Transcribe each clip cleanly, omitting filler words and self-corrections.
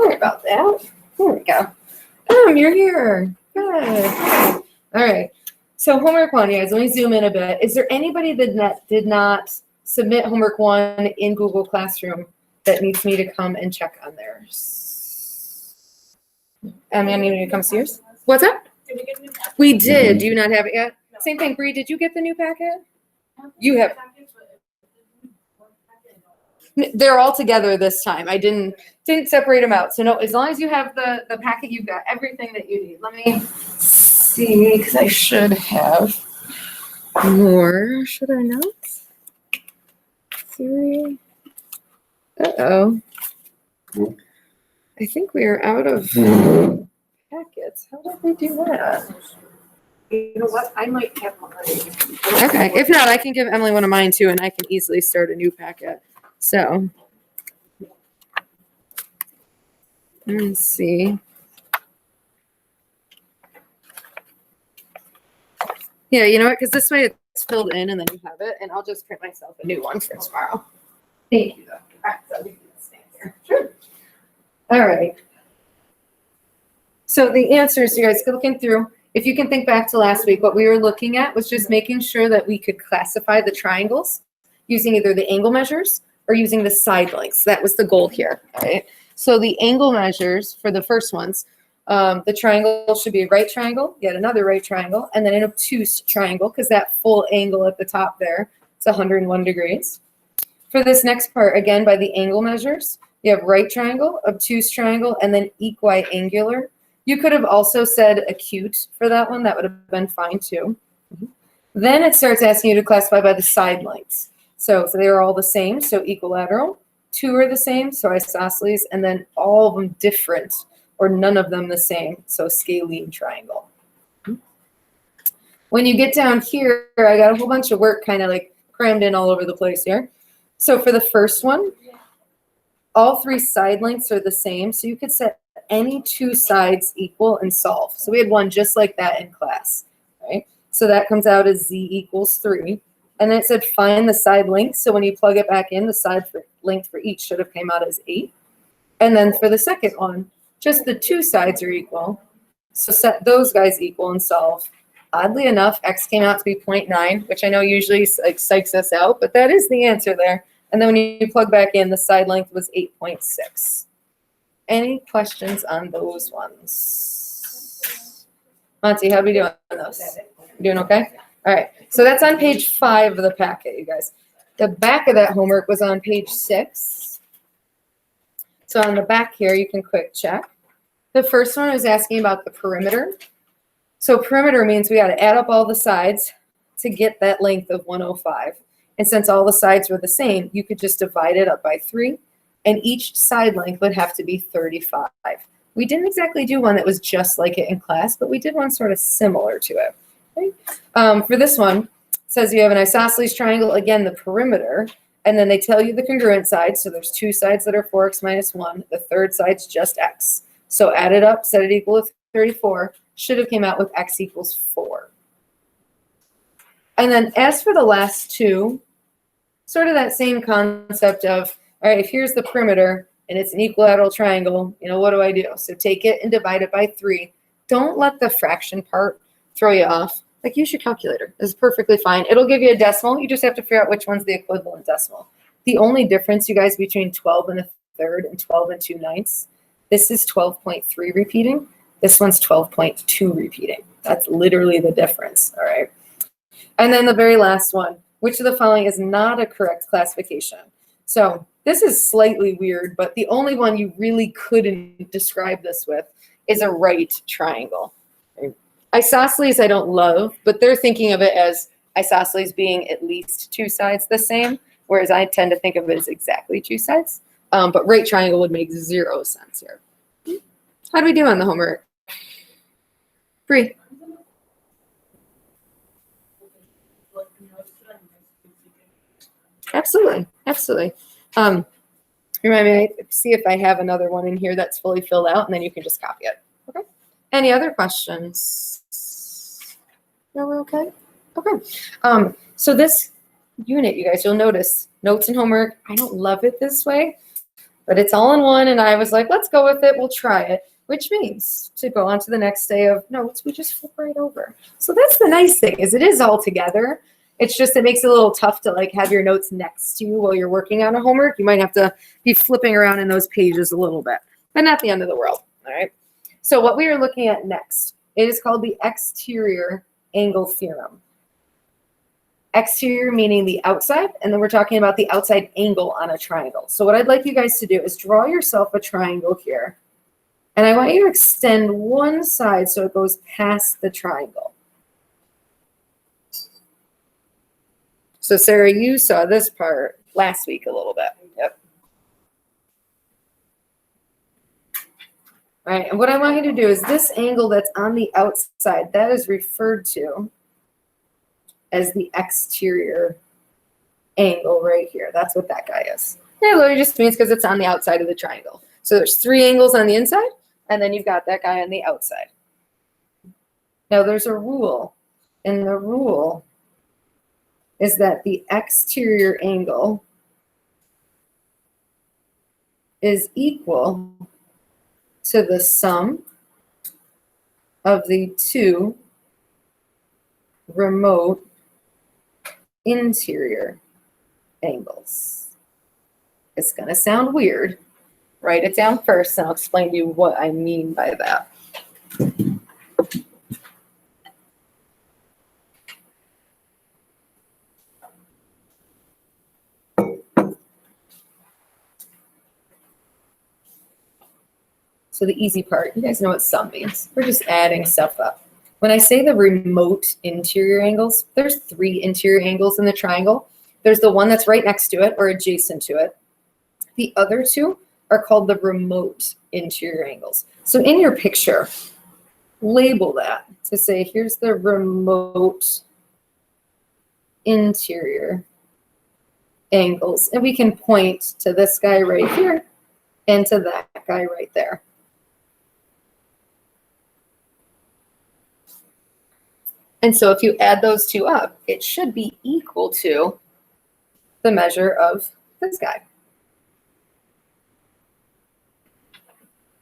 Sorry about that. There we go. You're here. Good. All right. So homework 1, you guys, let me zoom in a bit. Is there anybody that did not submit homework 1 in Google Classroom that needs me to come and check on theirs? I need you to come see yours. What's up? Did we get a new packet? We did. Do you not have it yet? No. Same thing, Bree. Did you get the new packet? You have. They're all together this time. I didn't separate them out. So no, as long as you have the packet, you've got everything that you need. Let me see, because I should have more. Should I not? 3. Uh-oh. I think we are out of packets. How did we do that? You know what? I might have one. Okay. If not, I can give Emily one of mine too, and I can easily start a new packet. So let's see. Yeah, you know what? Because this way it's filled in, and then you have it, and I'll just print myself a new one for tomorrow. Thank you, Dr. Pratt. So we can stand here. Sure. All right. So the answers, you guys, looking through. If you can think back to last week, what we were looking at was just making sure that we could classify the triangles using either the angle measures or using the side lengths. That was the goal here, right? So the angle measures for the first ones, the triangle should be a right triangle, yet another right triangle, and then an obtuse triangle, because that full angle at the top there, it's 101 degrees. For this next part, again, by the angle measures, you have right triangle, obtuse triangle, and then equiangular. You could have also said acute for that one. That would have been fine too. Then it starts asking you to classify by the side lengths. So they are all the same, so equilateral. 2 are the same, so isosceles, and then all of them different, or none of them the same, so scalene triangle. When you get down here, I got a whole bunch of work kind of like crammed in all over the place here. So for the first one, all 3 side lengths are the same, so you could set any 2 sides equal and solve. So we had one just like that in class, right? So that comes out as z equals 3. And then it said find the side length. So when you plug it back in, the side length for each should have came out as 8. And then for the second one, just the 2 sides are equal. So set those guys equal and solve. Oddly enough, x came out to be 0.9, which I know usually like psychs us out, but that is the answer there. And then when you plug back in, the side length was 8.6. Any questions on those ones? Monty, how are we doing on those? You doing okay? All right. So that's on page 5 of the packet, you guys. The back of that homework was on page 6. So on the back here, you can quick check. The first one was asking about the perimeter. So perimeter means we got to add up all the sides to get that length of 105. And since all the sides were the same, you could just divide it up by 3. And each side length would have to be 35. We didn't exactly do one that was just like it in class, but we did one sort of similar to it. Okay? For this one, it says you have an isosceles triangle, again, the perimeter, and then they tell you the congruent sides. So there's 2 sides that are 4x minus 1. The third side's just x. So add it up, set it equal to 34. Should have came out with x equals 4. And then as for the last 2, sort of that same concept of, all right, if here's the perimeter and it's an equilateral triangle, what do I do? So take it and divide it by 3. Don't let the fraction part throw you off. Like, use your calculator. It's perfectly fine. It'll give you a decimal. You just have to figure out which one's the equivalent decimal. The only difference, you guys, between 12 and a third and 12 and 2/9, this is 12.3 repeating. This one's 12.2 repeating. That's literally the difference, all right? And then the very last one, which of the following is not a correct classification? So this is slightly weird, but the only one you really couldn't describe this with is a right triangle. Isosceles I don't love, but they're thinking of it as isosceles being at least 2 sides the same, whereas I tend to think of it as exactly 2 sides. But right triangle would make 0 sense here. How do we do on the homework? Bree? Absolutely, absolutely. Remind me, see if I have another one in here that's fully filled out, and then you can just copy it. Okay. Any other questions? No, we're okay? Okay. So this unit, you guys, you'll notice notes and homework. I don't love it this way. But it's all in one, and I was like, let's go with it. We'll try it, which means to go on to the next day of notes, we just flip right over. So that's the nice thing, is it is all together. It's just, it makes it a little tough to like have your notes next to you while you're working on a homework. You might have to be flipping around in those pages a little bit, but not the end of the world, all right? So what we are looking at next, it is called the exterior angle theorem. Exterior meaning the outside, and then we're talking about the outside angle on a triangle. So what I'd like you guys to do is draw yourself a triangle here, and I want you to extend one side so it goes past the triangle. So Sarah, you saw this part last week a little bit. Yep. All right, and what I want you to do is this angle that's on the outside, that is referred to as the exterior angle right here. That's what that guy is. It literally just means because it's on the outside of the triangle. So there's 3 angles on the inside, and then you've got that guy on the outside. Now there's a rule, and the rule is that the exterior angle is equal to the sum of the 2 remote interior angles. It's going to sound weird. Write it down first, and I'll explain to you what I mean by that. So the easy part, you guys know what sum means. We're just adding stuff up. When I say the remote interior angles, there's 3 interior angles in the triangle. There's the one that's right next to it or adjacent to it. The other 2 are called the remote interior angles. So in your picture, label that to say, here's the remote interior angles. And we can point to this guy right here and to that guy right there. And so if you add those 2 up, it should be equal to the measure of this guy.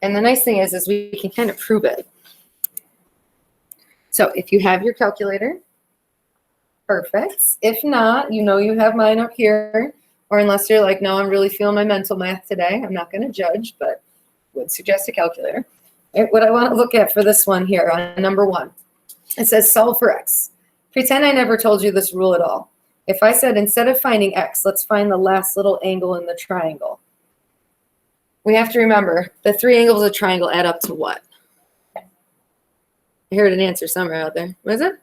And the nice thing is we can kind of prove it. So if you have your calculator, perfect. If not, you know you have mine up here. Or unless you're like, no, I'm really feeling my mental math today, I'm not going to judge, but would suggest a calculator. What I want to look at for this one here on number 1, it says solve for x. Pretend I never told you this rule at all. If I said instead of finding x, let's find the last little angle in the triangle. We have to remember the 3 angles of the triangle add up to what? I heard an answer somewhere out there. What is it?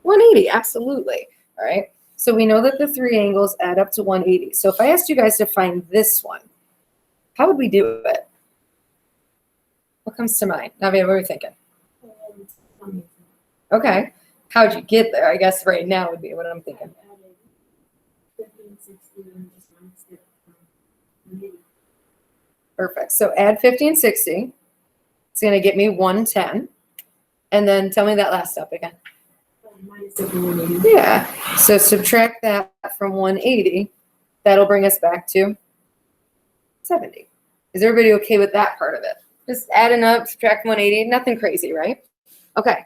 180, absolutely. All right. So we know that the 3 angles add up to 180. So if I asked you guys to find this one, how would we do it? What comes to mind? Navia, what are we thinking? Okay. How'd you get there? I guess right now would be what I'm thinking. Perfect. So add 50 and 60. It's going to get me 110. And then tell me that last step again. Yeah. So subtract that from 180. That'll bring us back to 70. Is everybody okay with that part of it? Just adding up, subtract 180. Nothing crazy, right? Okay.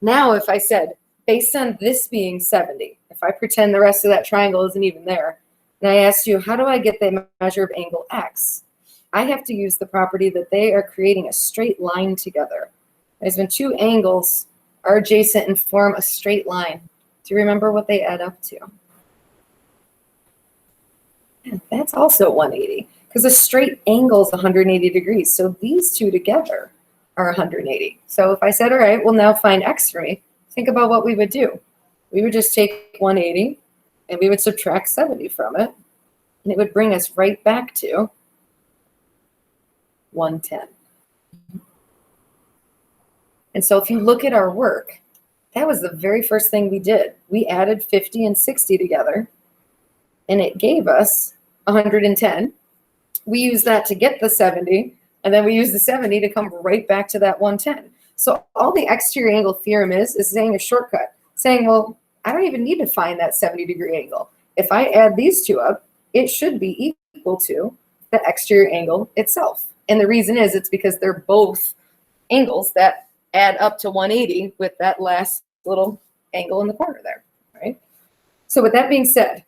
Now if I said, based on this being 70, if I pretend the rest of that triangle isn't even there, and I asked you, how do I get the measure of angle x? I have to use the property that they are creating a straight line together. As when 2 angles are adjacent and form a straight line. Do you remember what they add up to? And that's also 180, because a straight angle is 180 degrees. So these 2 together are 180. So if I said, all right, well, now find x for me, think about what we would do. We would just take 180 and we would subtract 70 from it, and it would bring us right back to 110. And so if you look at our work, that was the very first thing we did. We added 50 and 60 together, and it gave us 110. We used that to get the 70, and then we used the 70 to come right back to that 110. So all the exterior angle theorem is saying a shortcut, saying, well, I don't even need to find that 70-degree angle. If I add these 2 up, it should be equal to the exterior angle itself. And the reason is it's because they're both angles that add up to 180 with that last little angle in the corner there, right? So with that being said,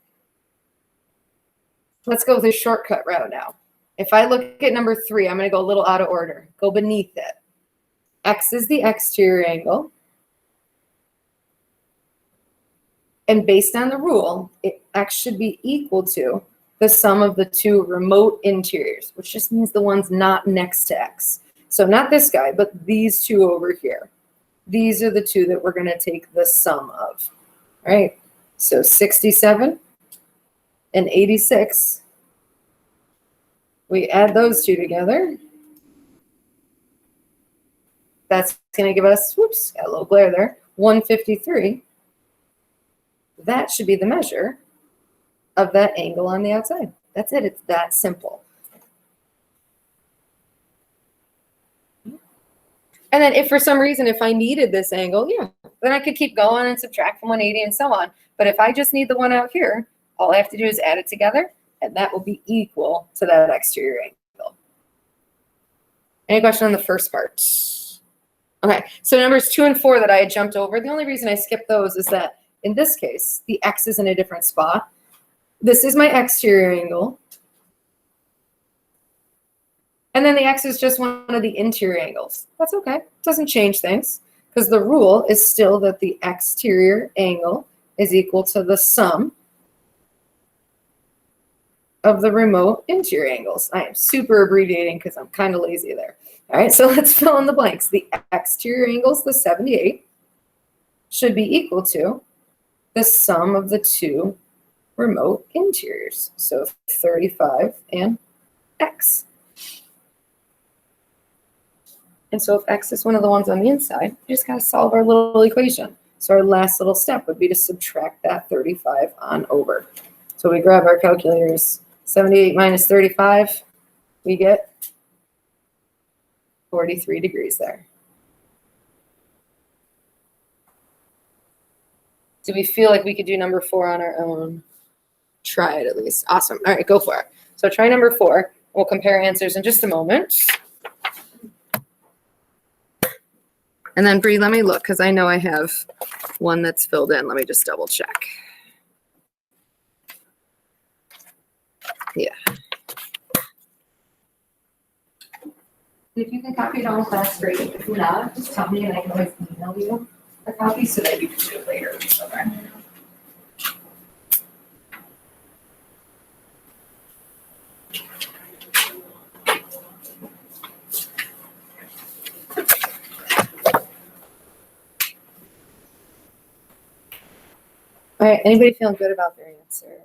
let's go the shortcut route now. If I look at number 3, I'm going to go a little out of order. Go beneath it. X is the exterior angle. And based on the rule, X should be equal to the sum of the 2 remote interiors, which just means the ones not next to X. So not this guy, but these 2 over here. These are the 2 that we're going to take the sum of, right? So 67 and 86. We add those 2 together. That's going to give us, whoops, got a little glare there, 153. That should be the measure of that angle on the outside. That's it. It's that simple. And then if for some reason, if I needed this angle, yeah, then I could keep going and subtract from 180 and so on. But if I just need the one out here, all I have to do is add it together, and that will be equal to that exterior angle. Any question on the first part? Okay, so numbers 2 and 4 that I had jumped over, the only reason I skipped those is that in this case, the X is in a different spot. This is my exterior angle. And then the X is just one of the interior angles. That's okay. It doesn't change things because the rule is still that the exterior angle is equal to the sum of the remote interior angles. I am super abbreviating because I'm kind of lazy there. All right, so let's fill in the blanks. The exterior angles, the 78, should be equal to the sum of the 2 remote interiors. So 35 and X. And so if X is one of the ones on the inside, we just got to solve our little equation. So our last little step would be to subtract that 35 on over. So we grab our calculators. 78 minus 35, we get 43 degrees there. Do we feel like we could do number 4 on our own? Try it at least. Awesome. All right, go for it. So try number 4. We'll compare answers in just a moment. And then Bree, let me look because I know I have one that's filled in. Let me just double check. Yeah. If you can copy it on class, great. If not, just tell me and I can always email you a copy so that you can do it later. Okay. All right, anybody feeling good about their answer?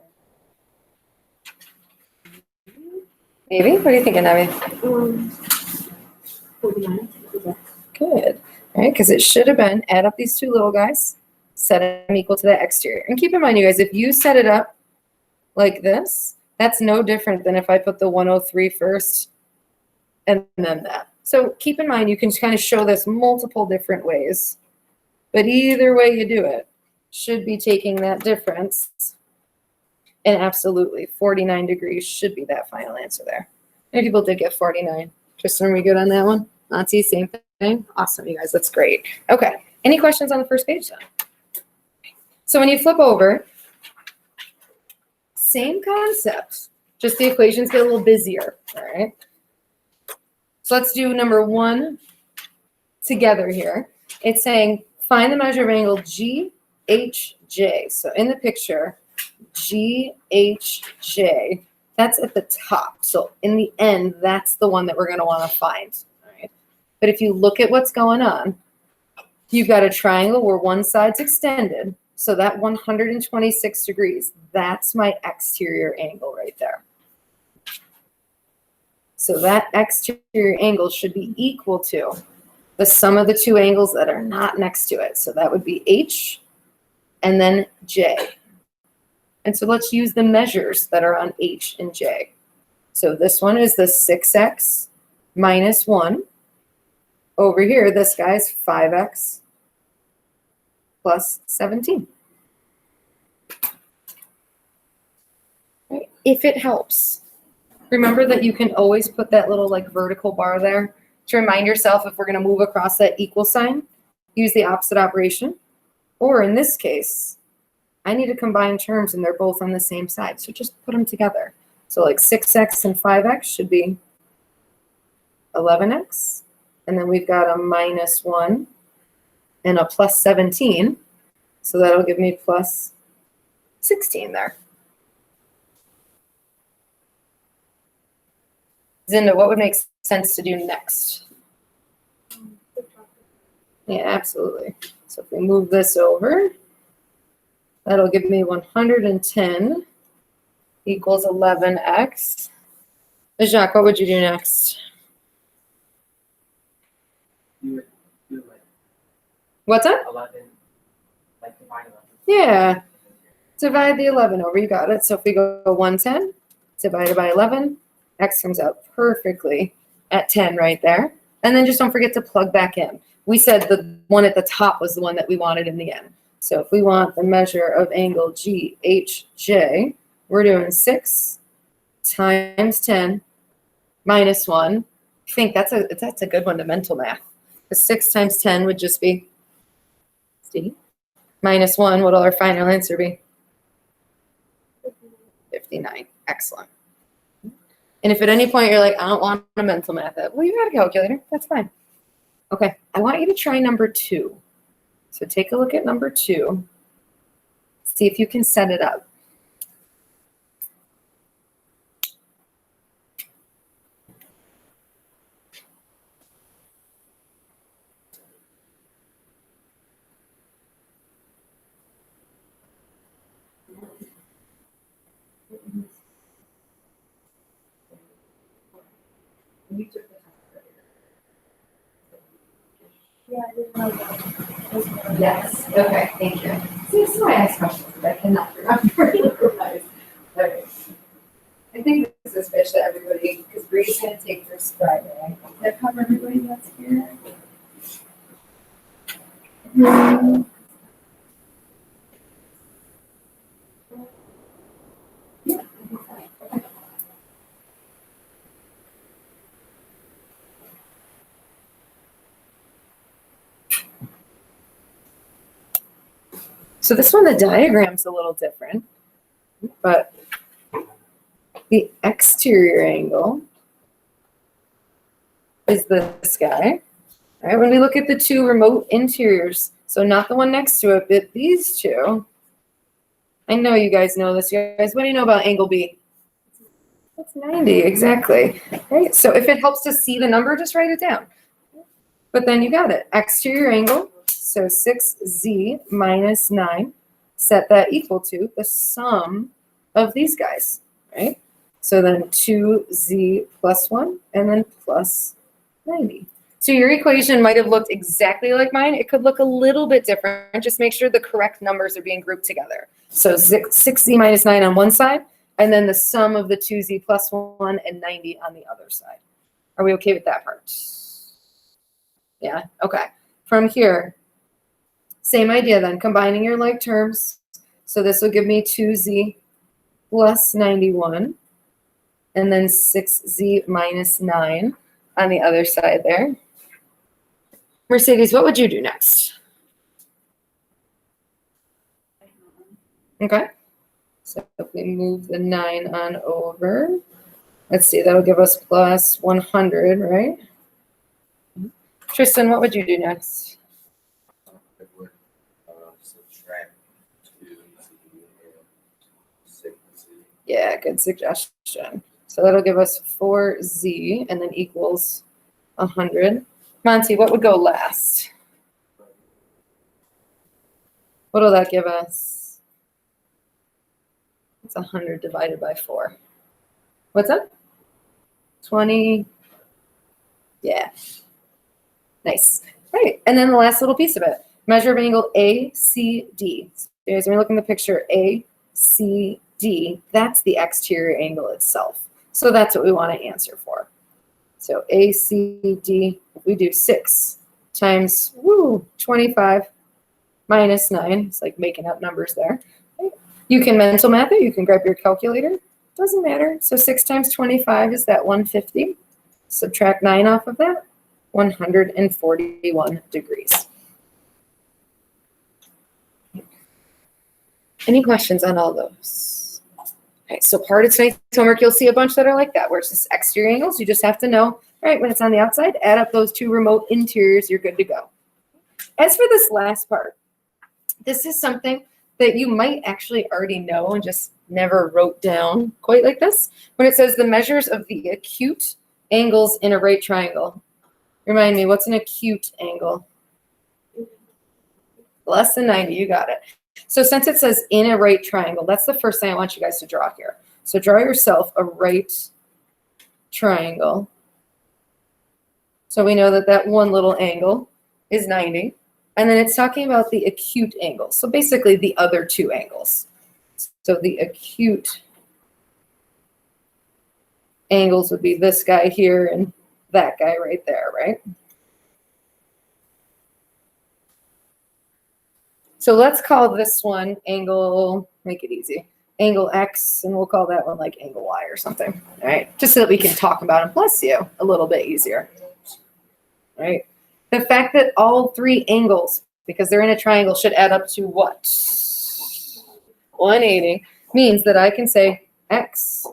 Maybe? What are you thinking, Abby? 49. Good. All right, because it should have been, add up these 2 little guys, set them equal to the exterior. And keep in mind, you guys, if you set it up like this, that's no different than if I put the 103 first and then that. So keep in mind, you can kind of show this multiple different ways. But either way you do it, should be taking that difference. And absolutely, 49 degrees should be that final answer there. Many people did get 49. Tristan, are we good on that one? Nancy, same thing? Awesome, you guys, that's great. Okay, any questions on the first page then? So when you flip over, same concept, just the equations get a little busier, all right? So let's do number 1 together here. It's saying find the measure of angle GHJ. So in the picture, GHJ, that's at the top. So in the end, that's the one that we're going to want to find. All right? But if you look at what's going on, you've got a triangle where one side's extended. So that 126 degrees, that's my exterior angle right there. So that exterior angle should be equal to the sum of the 2 angles that are not next to it. So that would be H and then J. And so let's use the measures that are on H and J. So this one is the 6x minus 1. Over here, this guy's 5x plus 17. Right? If it helps, Remember that you can always put that little like vertical bar there to remind yourself if we're going to move across that equal sign, use the opposite operation. Or in this case, I need to combine terms and they're both on the same side. So just put them together. So like 6x and 5x should be 11x. And then we've got a minus 1 and a plus 17. So that'll give me plus 16 there. Zinda, what would make sense to do next? Yeah, absolutely. So if we move this over, that'll give me 110 equals 11x. Jacques, what would you do next? You would do like What's that? 11, like divide 11. Yeah, divide the 11 over, you got it. So if we go 110 divided by 11, x comes out perfectly at 10 right there. And then just don't forget to plug back in. We said the one at the top was the one that we wanted in the end. So if we want the measure of angle GHJ, we're doing 6 times 10 minus 1. I think that's a good one to mental math. The 6 times 10 would just be C. Minus 1, what'll our final answer be? 59. Excellent. And if at any point you're like, I don't want a mental math app, well, you got a calculator. That's fine. Okay, I want you to try number 2. So take a look at number 2. See if you can set it up. Yeah, I didn't know that. Yes. Okay. Thank you. See, this is why I ask questions, but I cannot remember. Okay. I think this is fish that everybody, because Bree's going to take this Friday. Does that cover everybody that's here? Yeah. So this one, the diagram's a little different, but the exterior angle is this guy. All right, when we look at the two remote interiors, so not the one next to it, but these two. I know you guys know this. You guys, what do you know about angle B? That's 90, exactly. Right, so if it helps to see the number, just write it down. But then you got it. Exterior angle, so 6z minus 9. Set that equal to the sum of these guys, right? So then 2z plus 1 and then plus 90. So your equation might have looked exactly like mine. It could look a little bit different. Just make sure the correct numbers are being grouped together. So 6z minus 9 on one side, and then the sum of the 2z plus 1 and 90 on the other side. Are we okay with that part? Yeah, okay. From here, same idea then, combining your like terms. So this will give me 2z plus 91, and then 6z minus 9 on the other side there. Mercedes, what would you do next? Okay. So if we move the 9 on over, let's see, that'll give us plus 100, right? Tristan, what would you do next? I would subtract 2z and 6z. Yeah, good suggestion. So that'll give us 4z and then equals 100. Monty, what would go last? What'll that give us? It's 100 divided by 4. What's that? 20. Yeah. Nice. All right. And then the last little piece of it. Measure of angle ACD. So you guys, when we look in the picture, ACD, that's the exterior angle itself. So that's what we want to answer for. So ACD, if we do 6 times 25 minus 9, it's like making up numbers there. You can mental math it. You can grab your calculator. Doesn't matter. So 6 times 25 is that 150. Subtract 9 off of that, 141 degrees. Any questions on all those? Okay, so part of tonight's homework, you'll see a bunch that are like that, where it's just exterior angles. You just have to know, right, when it's on the outside, add up those two remote interiors, you're good to go. As for this last part, this is something that you might actually already know and just never wrote down quite like this. When it says the measures of the acute angles in a right triangle. Remind me, what's an acute angle? Less than 90, you got it. So since it says in a right triangle, that's the first thing I want you guys to draw here. So draw yourself a right triangle. So we know that that one little angle is 90. And then it's talking about the acute angle. So basically the other two angles. So the acute angles would be this guy here and that guy right there, right? So let's call this one angle, make it easy, angle X, and we'll call that one like angle Y or something, all right? Just so that we can talk about them, bless you, a little bit easier, right? The fact that all three angles, because they're in a triangle, should add up to what? 180 means that I can say X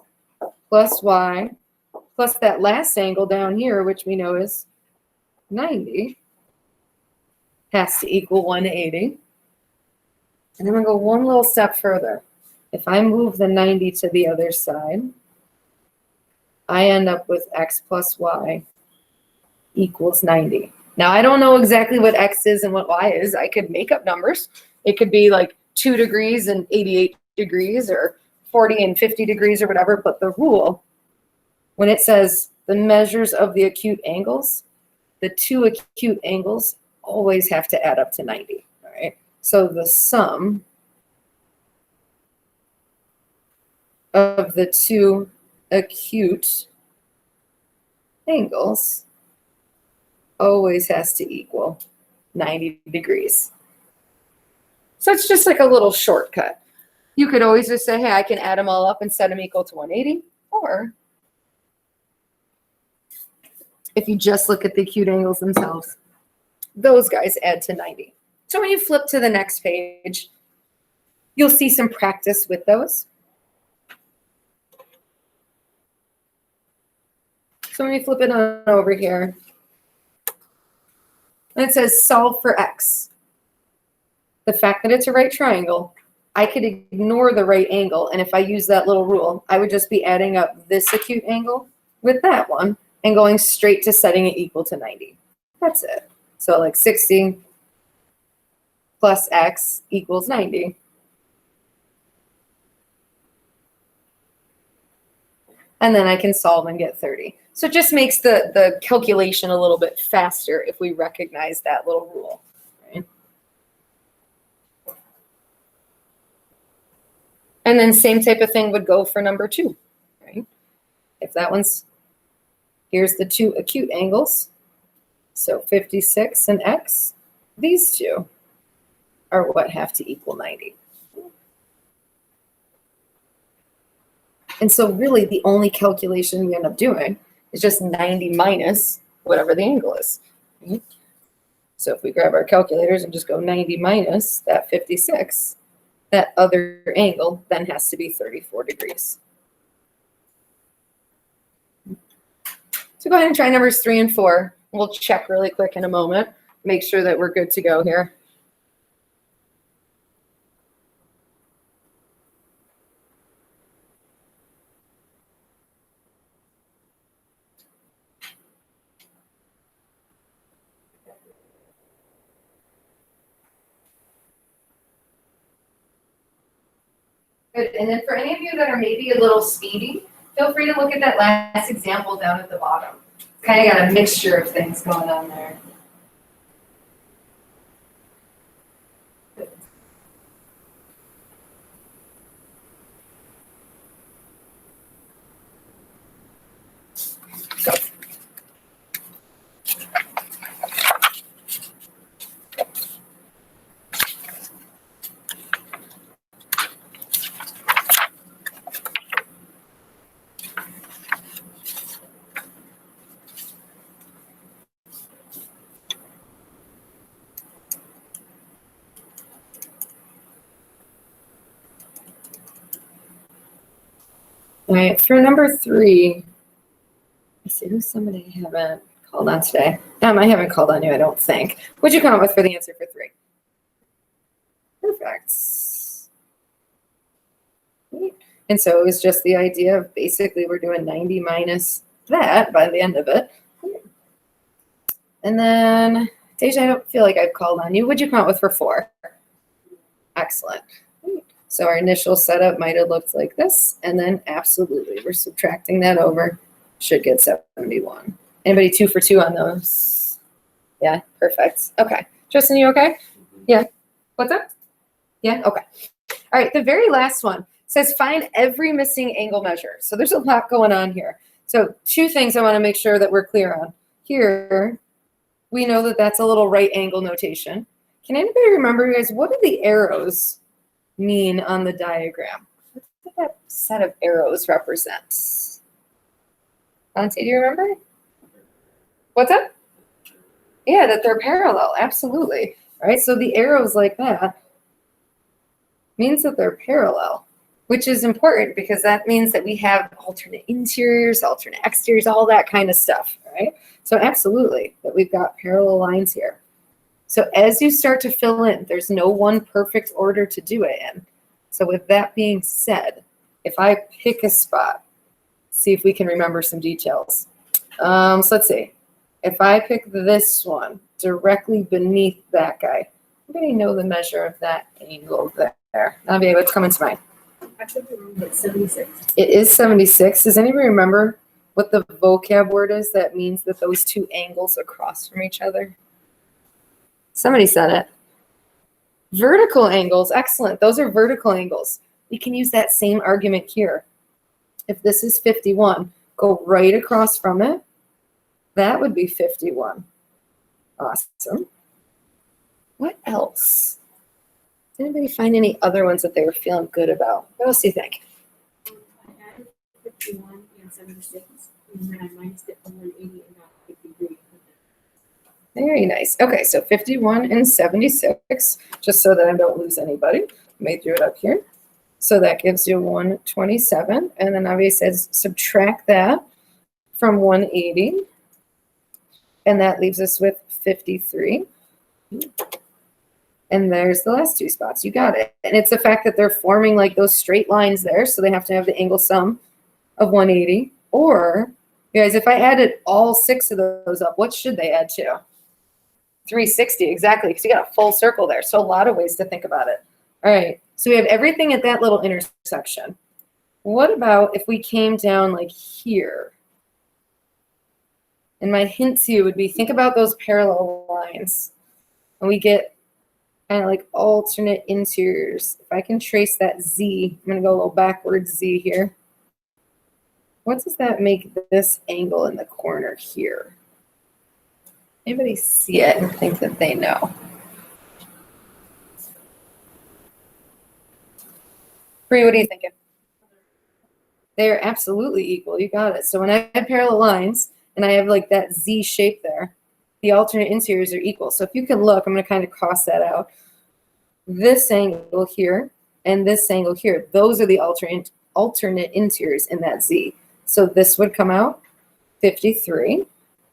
plus Y plus that last angle down here, which we know is 90, has to equal 180. And I'm going to go one little step further. If I move the 90 to the other side, I end up with X plus Y equals 90. Now, I don't know exactly what X is and what Y is. I could make up numbers. It could be like 2 degrees and 88 degrees or 40 and 50 degrees or whatever. But the rule, when it says the measures of the acute angles, the two acute angles always have to add up to 90, all right? So the sum of the two acute angles always has to equal 90 degrees. So it's just like a little shortcut. You could always just say, hey, I can add them all up and set them equal to 180. Or if you just look at the acute angles themselves, those guys add to 90. So when you flip to the next page, you'll see some practice with those. So when you flip it on over here, and it says solve for X. The fact that it's a right triangle, I could ignore the right angle. And if I use that little rule, I would just be adding up this acute angle with that one and going straight to setting it equal to 90. That's it. So like 60 plus X equals 90. And then I can solve and get 30. So it just makes the calculation a little bit faster if we recognize that little rule. Right? And then same type of thing would go for number 2. Right? If that one's, here's the two acute angles. So 56 and X, these two are what have to equal 90. And so really the only calculation we end up doing is just 90 minus whatever the angle is. Right? So if we grab our calculators and just go 90 minus that 56, that other angle then has to be 34 degrees. So go ahead and try numbers 3 and 4. We'll check really quick in a moment, make sure that we're good to go here. Good. And then for any of you that are maybe a little speedy, feel free to look at that last example down at the bottom. Kind of got a mixture of things going on there. Go. All right, for number 3, let's see, who's somebody I haven't called on today? I haven't called on you, I don't think. What'd you come up with for the answer for 3? Perfect. And so it was just the idea of basically we're doing 90 minus that by the end of it. And then, Deja, I don't feel like I've called on you. What'd you come up with for 4? Excellent. So our initial setup might have looked like this, and then absolutely, we're subtracting that over. Should get 71. Anybody 2 for 2 on those? Yeah, perfect. Okay. Justin, you okay? Yeah. What's up? Yeah, okay. All right, the very last one says find every missing angle measure. So there's a lot going on here. So 2 things I want to make sure that we're clear on. Here, we know that that's a little right angle notation. Can anybody remember, guys, what do the arrows mean on the diagram? What does that set of arrows represent? Monty, do you remember? What's up? Yeah, that they're parallel, absolutely. All right, so the arrows like that means that they're parallel, which is important because that means that we have alternate interiors, alternate exteriors, all that kind of stuff, right? So absolutely, that we've got parallel lines here. So as you start to fill in, there's no one perfect order to do it in. So with that being said, if I pick a spot, see if we can remember some details. So let's see. If I pick this one directly beneath that guy, anybody know the measure of that angle there? Navi, what's coming to mind? I could remember it's 76. It is 76. Does anybody remember what the vocab word is that means that those 2 angles across from each other? Somebody said it. Vertical angles, excellent. Those are vertical angles. We can use that same argument here. If this is 51, go right across from it. That would be 51. Awesome. What else? Did anybody find any other ones that they were feeling good about? What else do you think? I added 51 and 76, and then I minused it from 180 and got 53. Very nice. Okay, so 51 and 76, just so that I don't lose anybody. Let me throw it up here. So that gives you 127. And then obviously says subtract that from 180. And that leaves us with 53. And there's the last 2 spots. You got it. And it's the fact that they're forming like those straight lines there. So they have to have the angle sum of 180. Or, you guys, if I added all 6 of those up, what should they add to? 360, exactly, because you got a full circle there. So a lot of ways to think about it. All right, so we have everything at that little intersection. What about if we came down like here? And my hint to you would be think about those parallel lines. And we get kind of like alternate interiors. If I can trace that Z, I'm going to go a little backwards Z here. What does that make this angle in the corner here? Anybody see it and think that they know? Bree, what are you thinking? They're absolutely equal. You got it. So when I have parallel lines and I have like that Z shape there, the alternate interiors are equal. So if you can look, I'm going to kind of cross that out. This angle here and this angle here, those are the alternate interiors in that Z. So this would come out 53.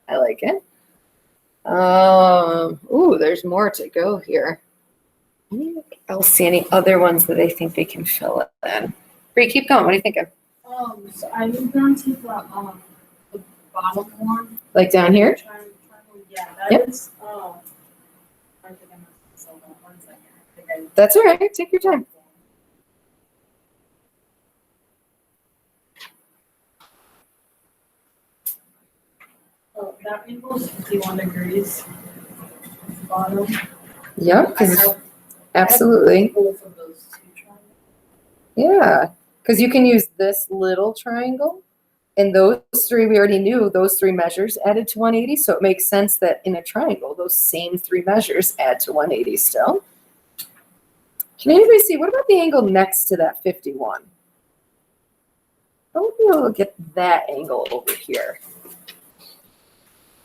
I like it. Ooh, there's more to go here. Anybody else see any other ones that they think they can fill in? Bree, keep going. What are you thinking? So I moved down to the bottom one. Like down here? Yeah, that Yep. is. I think I must have that 1 second. I think That's all right. Take your time. That angle is 51 degrees. Bottom. Yep, because absolutely. Both of those 2 triangles. Yeah, because you can use this little triangle, and those 3, we already knew those 3 measures added to 180, so it makes sense that in a triangle, those same 3 measures add to 180 still. Can anybody see, what about the angle next to that 51? I would be able to get that angle over here.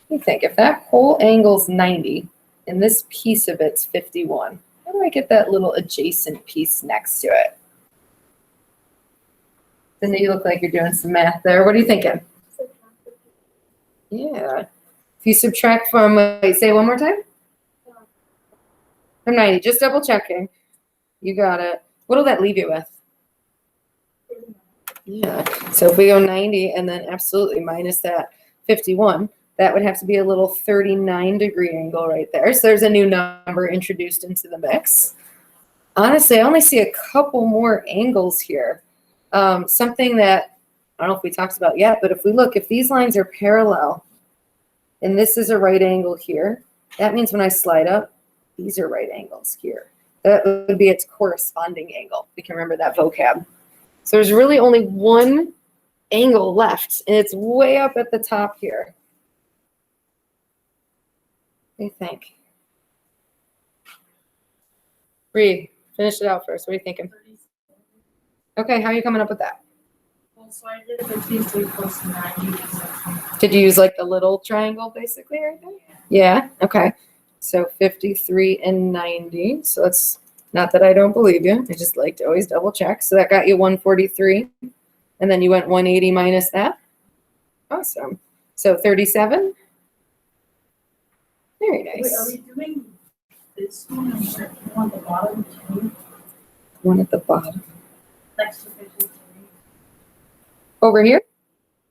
What do you think? If that whole angle's 90, and this piece of it's 51, how do I get that little adjacent piece next to it? Then you look like you're doing some math there. What are you thinking? Yeah. If you subtract from, wait, say it one more time. From 90, just double checking. You got it. What'll that leave you with? Yeah. So if we go 90 and then absolutely minus that 51, that would have to be a little 39-degree angle right there. So there's a new number introduced into the mix. Honestly, I only see a couple more angles here. Something that I don't know if we talked about yet, but if we look, if these lines are parallel and this is a right angle here, that means when I slide up, these are right angles here. That would be its corresponding angle. We can remember that vocab. So there's really only one angle left, and it's way up at the top here. What do you think? Bree, finish it out first. What are you thinking? Okay, how are you coming up with that? Well, so I did 53 plus 90. Did you use like the little triangle basically right there? Yeah, okay. So 53 and 90. So that's not that I don't believe you. I just like to always double check. So that got you 143. And then you went 180 minus that. Awesome. So 37. Very nice. Wait, are we doing this one and the one at the bottom too? One at the bottom. Next to 53. Over here?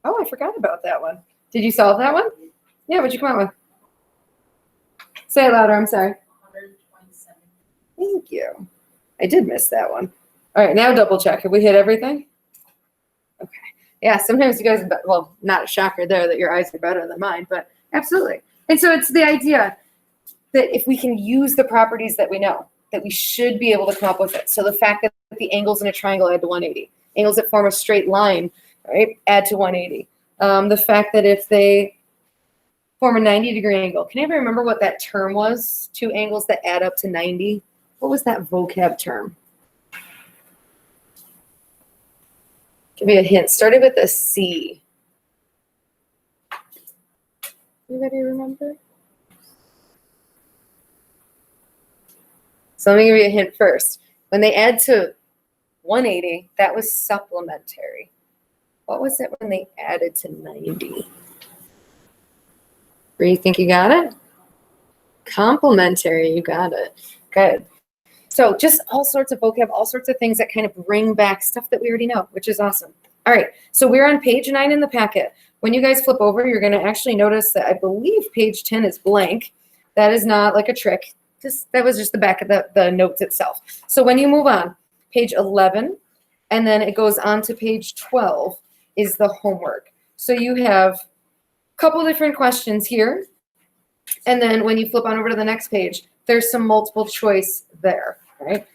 Oh, I forgot about that one. Did you solve that one? Yeah, what'd you come out with? Say it louder, I'm sorry. 127. Thank you. I did miss that one. All right, now double check. Have we hit everything? Okay. Yeah, sometimes you guys, well, not a shocker there that your eyes are better than mine, but absolutely. And so it's the idea that if we can use the properties that we know, that we should be able to come up with it. So the fact that the angles in a triangle add to 180. Angles that form a straight line, right, add to 180. The fact that if they form a 90-degree angle. Can anybody remember what that term was? Two angles that add up to 90? What was that vocab term? Give me a hint. Started with a C. Anybody remember? So let me give you a hint first. When they add to 180, that was supplementary. What was it when they added to 90? Or you think you got it? Complementary, you got it. Good. So just all sorts of vocab, all sorts of things that kind of bring back stuff that we already know, which is awesome. All right, so we're on page 9 in the packet. When you guys flip over, you're going to actually notice that I believe page 10 is blank. That is not like a trick. That was just the back of the notes itself. So when you move on, page 11, and then it goes on to page 12 is the homework. So you have couple different questions here. And then when you flip on over to the next page, there's some multiple choice there, right?